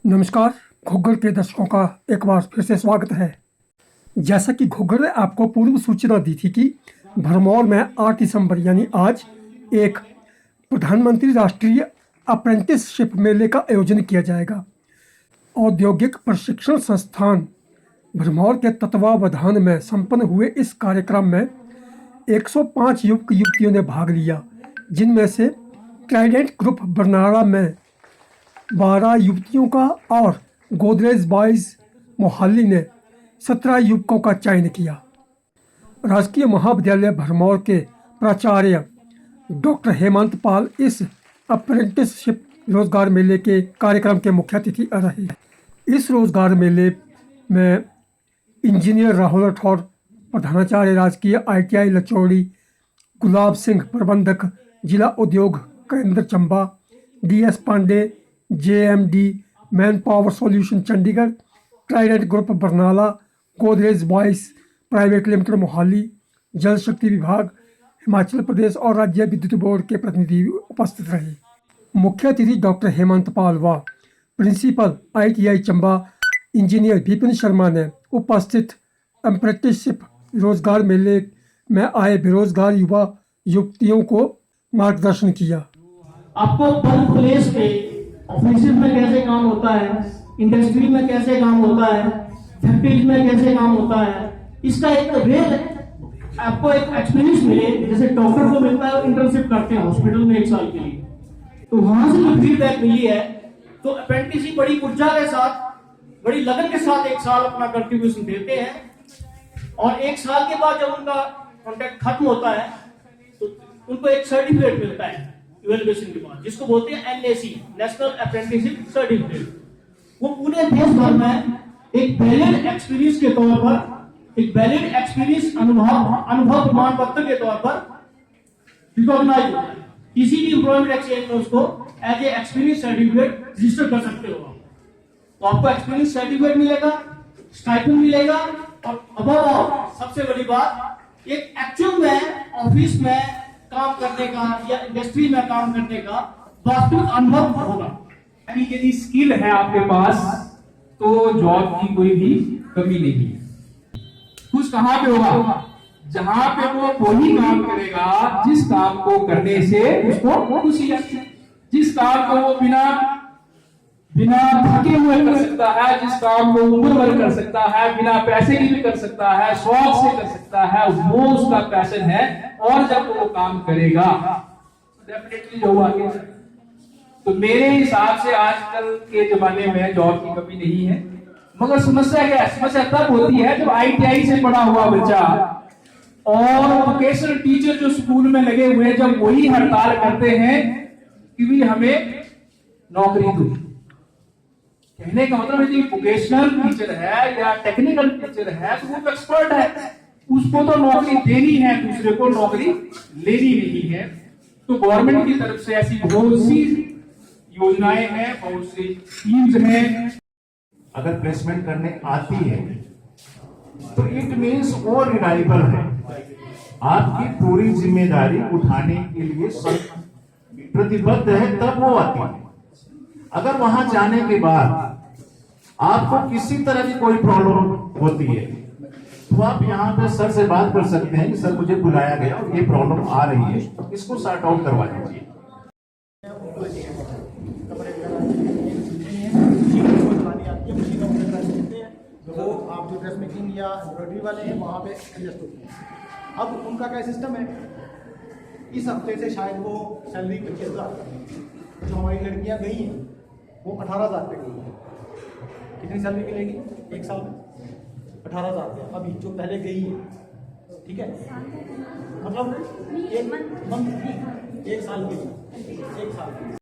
नमस्कार। घुग्गर के दर्शकों का एक बार फिर से स्वागत है। जैसा कि घुग्गर ने आपको पूर्व सूचना दी थी कि भरमौर में 8 दिसंबर यानी आज एक प्रधानमंत्री राष्ट्रीय अप्रेंटिसशिप मेले का आयोजन किया जाएगा। औद्योगिक प्रशिक्षण संस्थान भरमौर के तत्वावधान में संपन्न हुए इस कार्यक्रम में 105 युवक युवतियों ने भाग लिया, जिनमें से ट्राइडेंट ग्रुप बरनाला में 12 युवतियों का और गोदरेज बॉयज मोहाली ने 17 युवकों का चयन किया। राजकीय महाविद्यालय भरमौर के प्राचार्य डॉक्टर हेमंत पाल इस अप्रेंटिसशिप रोजगार मेले के कार्यक्रम के मुख्य अतिथि रहे। इस रोजगार मेले में इंजीनियर राहुल राठौर, प्रधानाचार्य राजकीय ITI लचौड़ी, गुलाब सिंह प्रबंधक जिला उद्योग केंद्र Chamba, DS Pandey JMD man power solution Chandigarh, trident group Barnala, Godrej Boyce private limited Mohali, जल शक्ति विभाग हिमाचल प्रदेश और राज्य विद्युत बोर्ड के प्रतिनिधि उपस्थित रहे। मुख्य अतिथि डॉक्टर हेमंत पाल व principal ITI Chamba engineer Vipin Sharma ने उपस्थित अप्रेंटिसशिप रोजगार मेले में आए बेरोजगार युवा युवतियों को मार्गदर्शन किया। आपको वर्क प्लेस पे ऑफिस में कैसे काम होता है, इंडस्ट्री में कैसे काम होता है, फैक्ट्रीज में कैसे काम होता है, इसका एक रियल आपको एक एक्सपीरियंस मिले। जैसे डॉक्टर को मिलता है, इंटर्नशिप करते हैं हॉस्पिटल में 1 साल के लिए, तो वहां से जो फीडबैक मिली है, तो अप्रेंटिस बड़ी ऊर्जा के साथ, बड़ी लगन के साथ 1 साल अपना कंट्रीब्यूशन देते हैं और 1 साल के बाद जब उनका कॉन्ट्रैक्ट खत्म होता है तो उनको एक सर्टिफिकेट मिलता है इवैल्यूएशन के बाद, जिसको बोलते हैं NAC, नेशनल अप्रेंटिसशिप सर्टिफिकेट। वो पूरे देश भर में एक वैलिड एक्सपीरियंस के तौर पर, एक वैलिड एक्सपीरियंस अनुभव प्रमाण पत्र के तौर पर रिकॉग्नाइज होता है। किसी भी एम्प्लॉयमेंट एक्सचेंज में उसको as a experience certificate register कर सकते हो। तो आपको एक्सपीरियंस सर्टिफिकेट मिलेगा, स्टाइपेंड मिलेगा और अबव ऑल सबसे बड़ी बात, एक एक्चुअल में ऑफिस में काम करने का या इंडस्ट्री में काम करने का वास्तविक अनुभव होगा। यदि स्किल है आपके पास तो जॉब की कोई भी कमी नहीं है। खुश कहां पे होगा? जहां पे वो वही काम करेगा जिस काम को करने से उसको खुशी लगती है, जिस काम को वो बिना थके हुए कर सकता है, जिस काम को उम्र भर कर सकता है, बिना पैसे की भी कर सकता है, शौक से कर सकता है, वो उसका पैशन है। और जब वो काम करेगा डेफिनेटली जो आगे। तो मेरे हिसाब से आजकल के जमाने में जॉब की कमी नहीं है, मगर समस्या क्या है? समस्या तब होती है जब ITI से पढ़ा हुआ बच्चा और वोकेशनल टीचर जो स्कूल में लगे हुए हैं, जब वही हड़ताल करते हैं कि भी हमें नौकरी दो। कहने का मतलब है कि वोकेशनल टीचर है या टेक्निकल टीचर है तो वो एक्सपर्ट है, उसको तो नौकरी देनी है, दूसरे को नौकरी लेनी नहीं है। तो गवर्नमेंट की तरफ से ऐसी बहुत सी योजनाएं हैं, बहुत सी स्कीम्स हैं। अगर प्लेसमेंट करने आती है तो इट मीन्स वो रिलायबल है, आपकी पूरी जिम्मेदारी उठाने के लिए प्रतिबद्ध है, तब वो आती है। अगर वहां जाने के बाद आपको किसी तरह की कोई प्रॉब्लम होती है तो आप यहाँ पे सर से बात कर सकते हैं कि सर मुझे बुलाया गया और ये प्रॉब्लम आ रही है, तो इसको सॉर्ट आउट करवा दीजिए। वो आप जो ड्रेस मेकिंग या एम्ब्रॉयडरी वाले हैं वहाँ पे एडजस्ट होती है। अब उनका क्या सिस्टम है, इस हफ्ते से शायद वो सैलरी 25,000, जो हमारी लड़कियाँ गई हैं वो 18,000 पे गई है। कितनी सैलरी मिलेगी 1 साल में? 18,000 पे। अभी जो पहले गई है, ठीक है, मतलब 1 मंथ की, 1 साल की, 1 साल की।